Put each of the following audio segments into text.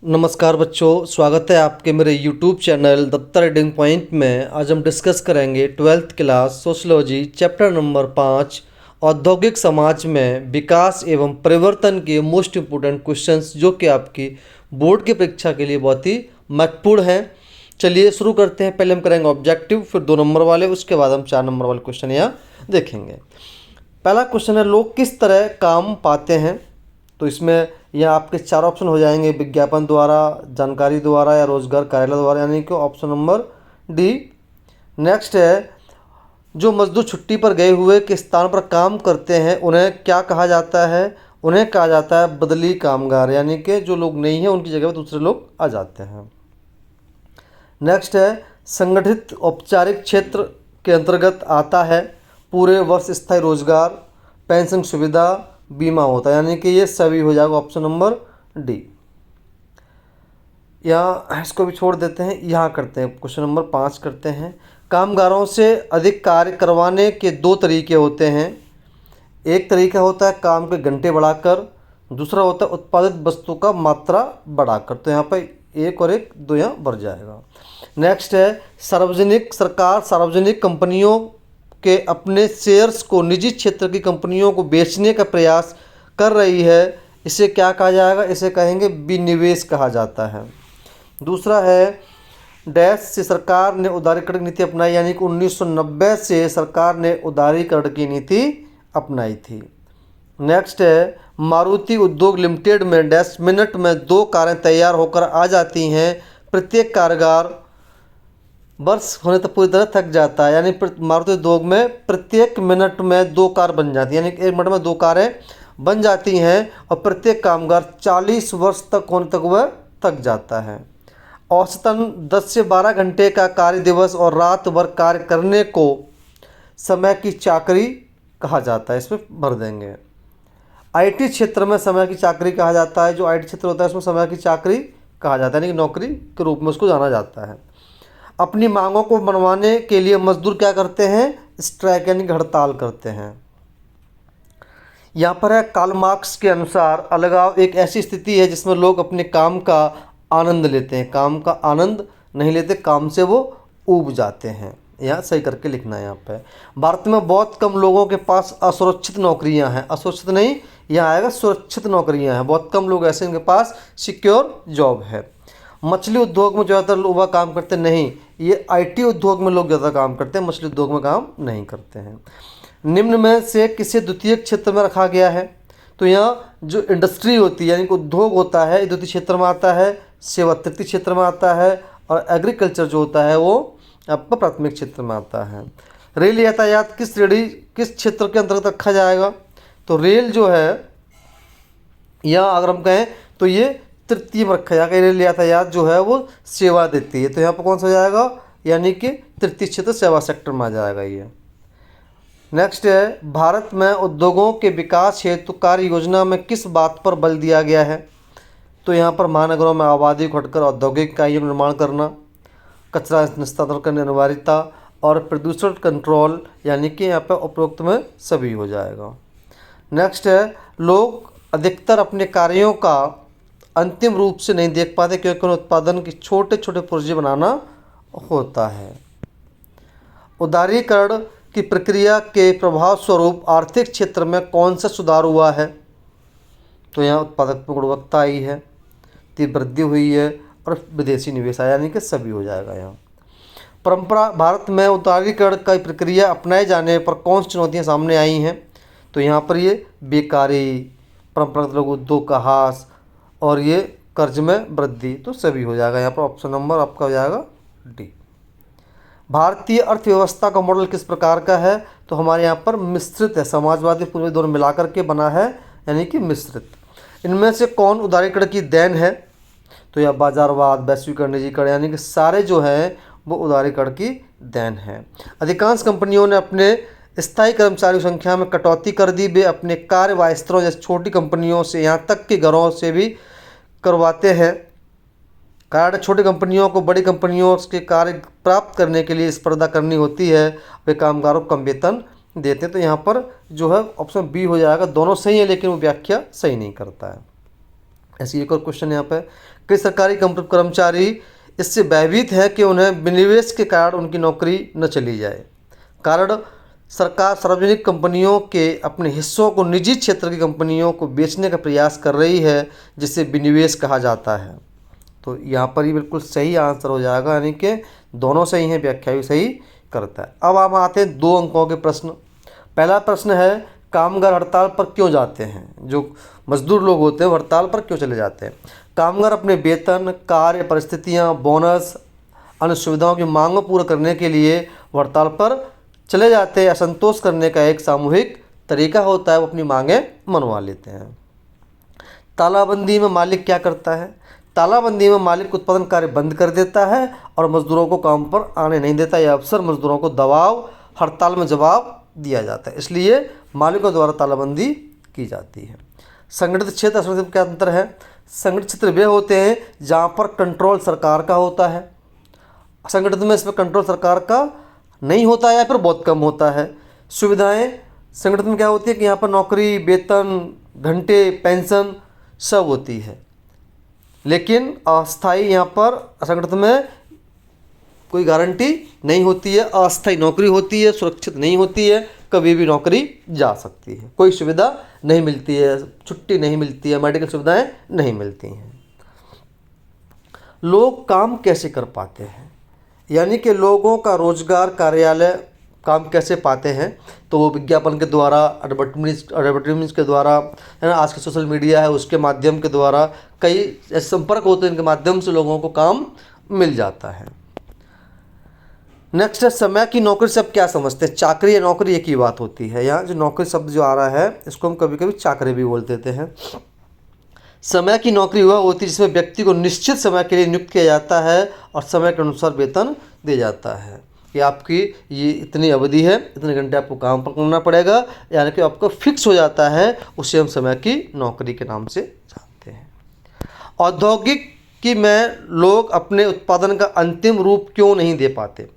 नमस्कार बच्चों, स्वागत है आपके मेरे YouTube channel Datta reading point में। आज हम डिस्कस करेंगे 12th class sociology chapter number 5 औद्योगिक समाज में विकास एवं परिवर्तन के मोस्ट इम्पोर्टेंट क्वेश्चंस जो कि आपकी बोर्ड की परीक्षा के लिए बहुत ही महत्वपूर्ण हैं। चलिए शुरू करते हैं। पहले हम करेंगे ऑब्जेक्टिव, फिर 2 नंबर वाले, उसके बाद हम 4 नंबर वाले क्वेश्चन यहाँ देखेंगे। पहला क्वेश्चन है, लोग किस तरह काम पाते हैं। तो इसमें यह आपके 4 ऑप्शन हो जाएंगे, विज्ञापन द्वारा, जानकारी द्वारा या रोजगार कार्यालय द्वारा, यानी कि ऑप्शन नंबर डी। नेक्स्ट है, जो मजदूर छुट्टी पर गए हुए के स्थान पर काम करते हैं उन्हें क्या कहा जाता है। उन्हें कहा जाता है बदली कामगार, यानी कि जो लोग नहीं हैं उनकी जगह पर दूसरे लोग आ जाते हैं। नेक्स्ट है, संगठित औपचारिक क्षेत्र के अंतर्गत आता है पूरे वर्ष स्थायी रोजगार, पेंशन सुविधा, बीमा होता है, यानी कि ये सभी हो जाएगा ऑप्शन नंबर डी। यहाँ इसको भी छोड़ देते हैं, यहाँ करते हैं क्वेश्चन नंबर 5 करते हैं। कामगारों से अधिक कार्य करवाने के 2 तरीके होते हैं। एक तरीका होता है काम के घंटे बढ़ाकर, दूसरा होता है उत्पादित वस्तु का मात्रा बढ़ाकर। तो यहाँ पर 1 और 1 2 यहाँ बढ़ जाएगा। नेक्स्ट है, सरकार सार्वजनिक कंपनियों के अपने शेयर्स को निजी क्षेत्र की कंपनियों को बेचने का प्रयास कर रही है। इसे क्या कहा जाएगा? इसे कहेंगे विनिवेश कहा जाता है। दूसरा है, डैश से सरकार ने उदारीकरण की नीति अपनाई, यानी कि 1990 से सरकार ने उदारीकरण की नीति अपनाई थी। नेक्स्ट है, मारुति उद्योग लिमिटेड में डैश मिनट में 2 कारें तैयार होकर आ जाती हैं। प्रत्येक कारीगर वर्ष होने तक पूरी तरह थक जाता है, यानी मारुति उद्योग में प्रत्येक मिनट में 2 कार बन जाती है, यानी कि 1 मिनट में 2 कारें बन जाती हैं और प्रत्येक कामगार 40 वर्ष तक होने तक वह थक जाता है। औसतन 10 से 12 घंटे का कार्य दिवस और रात भर कार्य करने को समय की चाकरी कहा जाता है। इसमें भर देंगे। आईटी क्षेत्र में समय की चाकरी कहा जाता है। जो आईटी क्षेत्र होता है उसमें समय की चाकरी कहा जाता है, यानी कि नौकरी के रूप में उसको जाना जाता है। अपनी मांगों को मनवाने के लिए मजदूर क्या करते हैं? स्ट्राइक यानी कि हड़ताल करते हैं। यहाँ पर है, कार्ल मार्क्स के अनुसार अलगाव एक ऐसी स्थिति है जिसमें लोग अपने काम का आनंद लेते हैं। काम का आनंद नहीं लेते, काम से वो ऊब जाते हैं। यहाँ सही करके लिखना है। यहाँ पे भारत में बहुत कम लोगों के पास असुरक्षित नौकरियाँ हैं। असुरक्षित नहीं, यहाँ आएगा सुरक्षित नौकरियाँ हैं। बहुत कम लोग ऐसे इनके पास सिक्योर जॉब है। मछली उद्योग में ज़्यादातर लोग काम करते नहीं, ये आईटी उद्योग में लोग ज़्यादा काम करते हैं, मछली उद्योग में काम नहीं करते हैं। निम्न में से किसे द्वितीय क्षेत्र में रखा गया है? तो यहाँ जो इंडस्ट्री होती है यानी कि उद्योग होता है, द्वितीय क्षेत्र में आता है, सेवा तृतीय क्षेत्र में आता है और एग्रीकल्चर जो होता है वो आपका प्राथमिक क्षेत्र में आता है। रेल यातायात किस श्रेणी किस क्षेत्र के अंतर्गत रखा जाएगा? तो रेल जो है यहाँ अगर हम कहें तो ये तृतीय में रखा जाएगा। रेल यातायात जो है वो सेवा देती है, तो यहाँ पर कौन सा हो जाएगा? यानी कि तृतीय क्षेत्र सेवा सेक्टर में आ जाएगा ये। नेक्स्ट है, भारत में उद्योगों के विकास हेतु कार्य योजना में किस बात पर बल दिया गया है? तो यहाँ पर महानगरों में आबादी को हटकर औद्योगिक इकाइयों निर्माण करना, कचरा निस्तारण करने अनिवार्यता और प्रदूषण कंट्रोल, यानी कि यहाँ पर उपरोक्त में सभी हो जाएगा। नेक्स्ट है, लोग अधिकतर अपने कार्यों का अंतिम रूप से नहीं देख पाते क्योंकि उन्हें उत्पादन की छोटे छोटे पुर्जे बनाना होता है। उदारीकरण की प्रक्रिया के प्रभाव स्वरूप आर्थिक क्षेत्र में कौन सा सुधार हुआ है? तो यहाँ उत्पादक में गुणवत्ता आई है, तीव्र वृद्धि हुई है और विदेशी निवेश आया, यानी कि सभी हो जाएगा। यहाँ परंपरा भारत में उदारीकरण की प्रक्रिया अपनाए जाने पर कौन सी चुनौतियाँ सामने आई हैं? तो यहाँ पर ये बेकारी, परंपरागत लघु उद्योग का ह्रास और ये कर्ज में वृद्धि, तो सभी हो जाएगा। यहाँ पर ऑप्शन नंबर आपका हो जाएगा डी। भारतीय अर्थव्यवस्था का मॉडल किस प्रकार का है? तो हमारे यहाँ पर मिश्रित है, समाजवादी पूर्वी दोनों मिलाकर के बना है, यानी कि मिश्रित। इनमें से कौन उदारीकरण की देन है? तो यह बाजारवाद, वैश्वीकरण, निजीकरण, यानी कि सारे जो हैं वो उदारीकरण की देन है। अधिकांश कंपनियों ने अपने स्थायी कर्मचारियों की संख्या में कटौती कर दी। वे अपने कार्य वास्तरों जैसे छोटी कंपनियों से, यहाँ तक कि घरों से भी करवाते हैं। कारण छोटी कंपनियों को बड़ी कंपनियों के कार्य प्राप्त करने के लिए स्पर्धा करनी होती है, वे कामगारों को कम वेतन देते हैं। तो यहाँ पर जो है ऑप्शन बी हो जाएगा। दोनों सही है लेकिन वो व्याख्या सही नहीं करता है। ऐसी एक और क्वेश्चन यहाँ पे, कई सरकारी कर्मचारी इससे भयभीत है कि उन्हें विनिवेश के कारण उनकी नौकरी न चली जाए। कारण, सरकार सार्वजनिक कंपनियों के अपने हिस्सों को निजी क्षेत्र की कंपनियों को बेचने का प्रयास कर रही है, जिसे विनिवेश कहा जाता है। तो यहाँ पर ही बिल्कुल सही आंसर हो जाएगा, यानी कि दोनों सही हैं, व्याख्या भी सही करता है। अब हम आते हैं 2 अंकों के प्रश्न। पहला प्रश्न है, कामगार हड़ताल पर क्यों जाते हैं? जो मजदूर लोग होते हैं हड़ताल पर क्यों चले जाते हैं? कामगार अपने वेतन, कार्य परिस्थितियाँ, बोनस, अन्य सुविधाओं की मांग को पूरा करने के लिए हड़ताल पर चले जाते हैं। असंतोष करने का एक सामूहिक तरीका होता है, वो अपनी मांगें मनवा लेते हैं। तालाबंदी में मालिक क्या करता है? तालाबंदी में मालिक उत्पादन कार्य बंद कर देता है और मजदूरों को काम पर आने नहीं देता। यह अवसर मजदूरों को दबाव, हड़ताल में जवाब दिया जाता है, इसलिए मालिकों द्वारा तालाबंदी की जाती है। संगठित क्षेत्र असंगठित में क्या अंतर है? संगठित क्षेत्र वे होते हैं जहाँ पर कंट्रोल सरकार का होता है। असंगठित में इसमें कंट्रोल सरकार का नहीं होता है या फिर बहुत कम होता है। सुविधाएं संगठित में क्या होती है कि यहाँ पर नौकरी, वेतन, घंटे, पेंशन सब होती है, लेकिन अस्थाई यहाँ पर असंगठित में कोई गारंटी नहीं होती है। अस्थाई नौकरी होती है, सुरक्षित नहीं होती है, कभी भी नौकरी जा सकती है, कोई सुविधा नहीं मिलती है, छुट्टी नहीं मिलती है, मेडिकल सुविधाएं नहीं मिलती हैं। लोग काम कैसे कर पाते हैं? यानी कि लोगों का रोजगार, कार्यालय काम कैसे पाते हैं? तो वो विज्ञापन के द्वारा, एडवर्टीजमेंट के द्वारा, है ना, आज के सोशल मीडिया है उसके माध्यम के द्वारा, कई ऐसे संपर्क होते हैं, इनके माध्यम से लोगों को काम मिल जाता है। नेक्स्ट है, समय की नौकरी से आप क्या समझते हैं? चाकरी या नौकरी एक ही बात होती है। यहाँ जो नौकरी शब्द जो आ रहा है इसको हम कभी कभी चाकरी भी बोल देते हैं। समय की नौकरी वह होती है जिसमें व्यक्ति को निश्चित समय के लिए नियुक्त किया जाता है और समय के अनुसार वेतन दिया जाता है कि आपकी ये इतनी अवधि है, इतने घंटे आपको काम पर करना पड़ेगा, यानी कि आपको फिक्स हो जाता है, उसे हम समय की नौकरी के नाम से जानते हैं। औद्योगिकी में लोग अपने उत्पादन का अंतिम रूप क्यों नहीं दे पाते?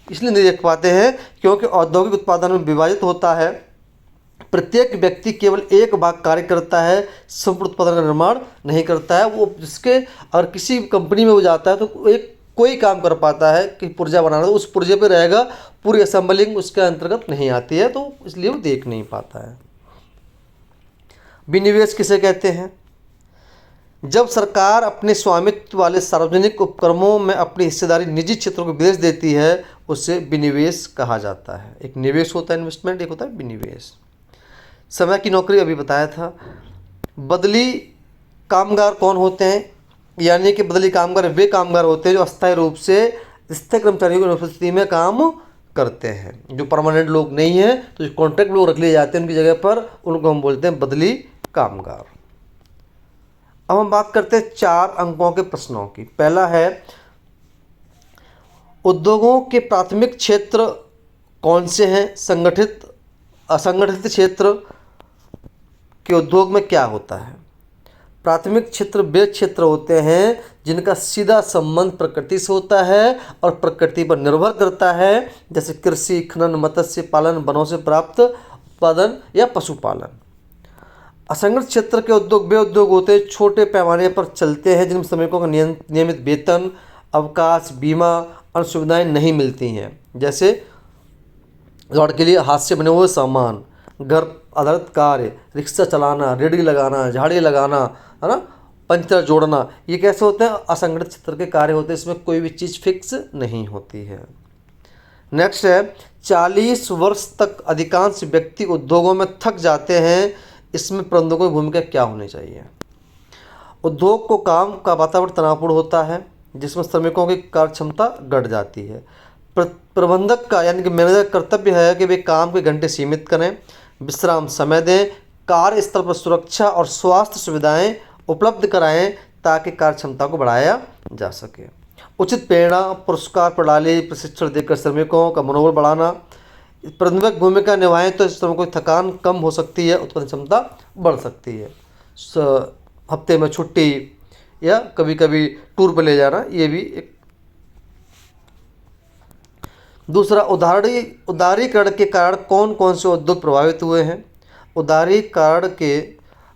इसलिए नहीं देख पाते हैं क्योंकि औद्योगिक उत्पादन में विभाजित होता है। प्रत्येक व्यक्ति केवल एक भाग कार्य करता है, संपूर्ण उत्पादन का निर्माण नहीं करता है। वो जिसके अगर किसी कंपनी में वो जाता है तो एक कोई काम कर पाता है कि पुर्जा बनाना, तो उस पुर्जे पे रहेगा, पूरी असेंबलिंग उसके अंतर्गत नहीं आती है, तो इसलिए वो देख नहीं पाता है। विनिवेश किसे कहते हैं? जब सरकार अपने स्वामित्व वाले सार्वजनिक उपक्रमों में अपनी हिस्सेदारी निजी क्षेत्रों को बेच देती है, उसे विनिवेश कहा जाता है। एक निवेश होता है इन्वेस्टमेंट, एक होता है विनिवेश। समय की नौकरी अभी बताया था। बदली कामगार कौन होते हैं? यानी कि बदली कामगार वे कामगार होते हैं जो अस्थायी रूप से स्थायी कर्मचारियों की अनुपस्थिति में काम करते हैं। जो परमानेंट लोग नहीं हैं, तो जो कॉन्ट्रैक्ट लोग रख लिए जाते हैं उनकी जगह पर, उनको हम बोलते हैं बदली कामगार। अब हम बात करते हैं 4 अंकों के प्रश्नों की। पहला है, उद्योगों के प्राथमिक क्षेत्र कौन से हैं? संगठित, असंगठित क्षेत्र के उद्योग में क्या होता है? प्राथमिक क्षेत्र वे क्षेत्र होते हैं जिनका सीधा संबंध प्रकृति से होता है और प्रकृति पर निर्भर करता है, जैसे कृषि, खनन, मत्स्य पालन, वनों से प्राप्त उत्पादन या पशुपालन। असंगठित क्षेत्र के उद्योग वे उद्योग होते हैं छोटे पैमाने पर चलते हैं, जिनमें श्रमिकों का नियमित वेतन, अवकाश, बीमा, अन्य सुविधाएँ नहीं मिलती हैं। जैसे उदाहरण के लिए हाथ से बने हुए सामान, घर आधारित कार्य, रिक्शा चलाना, रेडी लगाना, झाड़ी लगाना, है ना, पंचर जोड़ना, ये कैसे होते हैं? असंगठित क्षेत्र के कार्य होते हैं, इसमें कोई भी चीज़ फिक्स नहीं होती है। नेक्स्ट है, 40 वर्ष तक अधिकांश व्यक्ति उद्योगों में थक जाते हैं, इसमें प्रबंधकों की भूमिका क्या होनी चाहिए? उद्योग को काम का वातावरण तनावपूर्ण होता है, जिसमें श्रमिकों की कार्य क्षमता घट जाती है। प्रबंधक का यानी कि मैनेजर कर्तव्य है कि वे काम के घंटे सीमित करें, विश्राम समय दें, कार्यस्थल पर सुरक्षा और स्वास्थ्य सुविधाएं उपलब्ध कराएं ताकि कार्य क्षमता को बढ़ाया जा सके। उचित प्रेरणा, पुरस्कार प्रणाली, प्रशिक्षण देकर श्रमिकों का मनोबल बढ़ाना। प्रबंधक भूमिका निभाएं तो श्रमिकों की थकान कम हो सकती है, उत्पादन क्षमता बढ़ सकती है। हफ्ते में छुट्टी या कभी कभी टूर पर ले जाना, ये भी एक। दूसरा, उदारीकरण के कारण कौन कौन से उद्योग प्रभावित हुए हैं? उदारीकरण के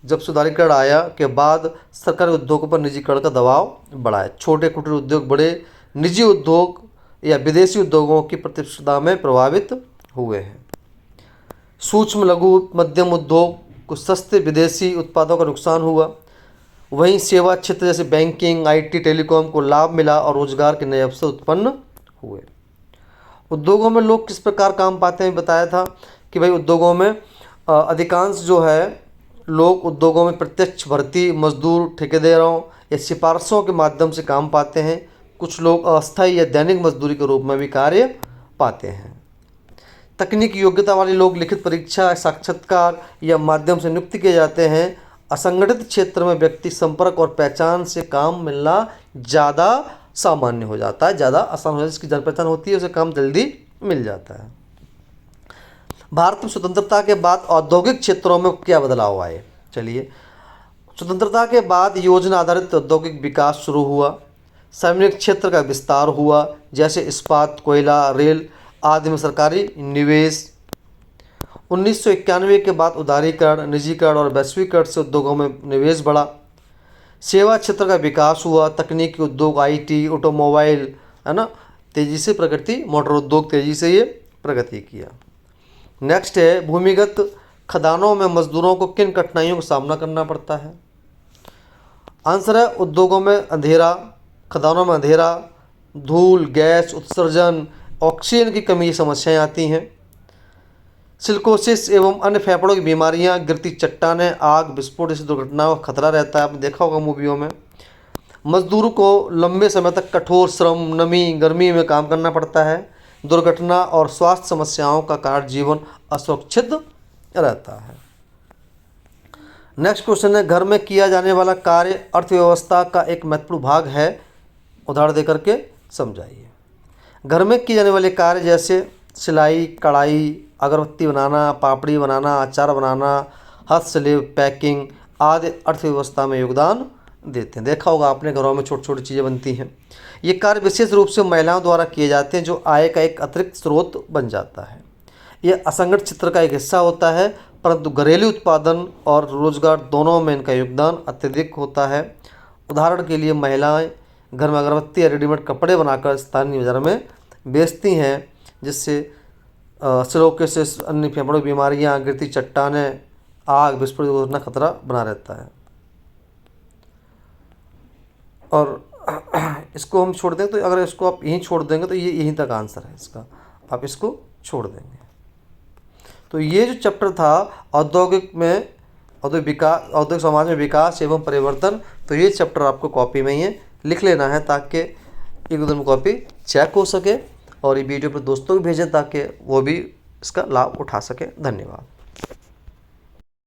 जब से उदारीकरण आया के बाद सरकारी उद्योगों पर निजीकरण का दबाव बढ़ा है। छोटे कुटीर उद्योग बड़े निजी उद्योग या विदेशी उद्योगों की प्रतिस्पर्धा में प्रभावित हुए हैं। सूक्ष्म लघु मध्यम उद्योग को सस्ते विदेशी उत्पादों का नुकसान हुआ। वहीं सेवा क्षेत्र जैसे बैंकिंग, आईटी, टेलीकॉम को लाभ मिला और रोजगार के नए अवसर उत्पन्न हुए। उद्योगों में लोग किस प्रकार काम पाते हैं, बताया था कि भाई उद्योगों में अधिकांश जो है लोग उद्योगों में प्रत्यक्ष भर्ती, मजदूर, ठेकेदारों या सिफारिशों के माध्यम से काम पाते हैं। कुछ लोग अस्थायी या दैनिक मजदूरी के रूप में भी कार्य पाते हैं। तकनीकी योग्यता वाले लोग लिखित परीक्षा, साक्षात्कार या माध्यम से नियुक्त किए जाते हैं। असंगठित क्षेत्र में व्यक्ति संपर्क और पहचान से काम मिलना ज़्यादा सामान्य हो जाता है, ज़्यादा आसान हो जाता है। जिसकी जान पहचान होती है उसे काम जल्दी मिल जाता है। भारत में स्वतंत्रता के बाद औद्योगिक क्षेत्रों में क्या बदलाव आए, चलिए। स्वतंत्रता के बाद योजना आधारित औद्योगिक विकास शुरू हुआ। सार्वजनिक क्षेत्र का विस्तार हुआ, जैसे इस्पात, कोयला, रेल आदि में सरकारी निवेश। 1991 के बाद उदारीकरण, निजीकरण और वैश्वीकरण से उद्योगों में निवेश बढ़ा। सेवा क्षेत्र का विकास हुआ। तकनीकी उद्योग, आईटी, ऑटोमोबाइल, है ना, तेजी से प्रगति, मोटर उद्योग तेजी से ये प्रगति किया। नेक्स्ट है, भूमिगत खदानों में मजदूरों को किन कठिनाइयों का सामना करना पड़ता है। आंसर है, उद्योगों में अंधेरा, खदानों में अंधेरा, धूल, गैस उत्सर्जन, ऑक्सीजन की कमी की समस्याएं आती हैं। सिलिकोसिस एवं अन्य फेफड़ों की बीमारियां, गिरती चट्टानें, आग, विस्फोट जैसी दुर्घटनाओं का खतरा रहता है। आपने देखा होगा मूवियों में। मजदूरों को लंबे समय तक कठोर श्रम, नमी, गर्मी में काम करना पड़ता है। दुर्घटना और स्वास्थ्य समस्याओं का कारण जीवन असुरक्षित रहता है। नेक्स्ट क्वेश्चन है, घर में किया जाने वाला कार्य अर्थव्यवस्था का एक महत्वपूर्ण भाग है, उदाहरण देकर के समझाइए। घर में किए जाने वाले कार्य जैसे सिलाई, कढ़ाई, अगरबत्ती बनाना, पापड़ी बनाना, अचार बनाना, हस्तशिल्प, पैकिंग आदि अर्थव्यवस्था में योगदान देते हैं। देखा होगा आपने, घरों में छोटी छोटी चीज़ें बनती हैं। ये कार्य विशेष रूप से महिलाओं द्वारा किए जाते हैं, जो आय का एक अतिरिक्त स्रोत बन जाता है। यह असंगठित क्षेत्र का एक हिस्सा होता है, परंतु घरेलू उत्पादन और रोजगार दोनों में इनका योगदान अत्यधिक होता है। उदाहरण के लिए महिलाएं घर में अगरबत्ती या रेडीमेड कपड़े बनाकर स्थानीय बाजार में बेचती हैं, जिससे सिलिकोसिस, अन्य फेफड़ों की बीमारियाँ, गिरती चट्टानें, आग, विस्फोट दुर्घटना खतरा बना रहता है। और इसको हम छोड़ दें तो, अगर इसको आप यहीं छोड़ देंगे तो ये यहीं तक आंसर है इसका, आप इसको छोड़ देंगे। तो ये जो चैप्टर था औद्योगिक में औद्योगिक समाज में विकास एवं परिवर्तन, तो ये चैप्टर आपको कॉपी में ही लिख लेना है ताकि एक दो दिन में कॉपी चेक हो सके, और ये वीडियो पर दोस्तों को भेजें ताकि वो भी इसका लाभ उठा सके। धन्यवाद।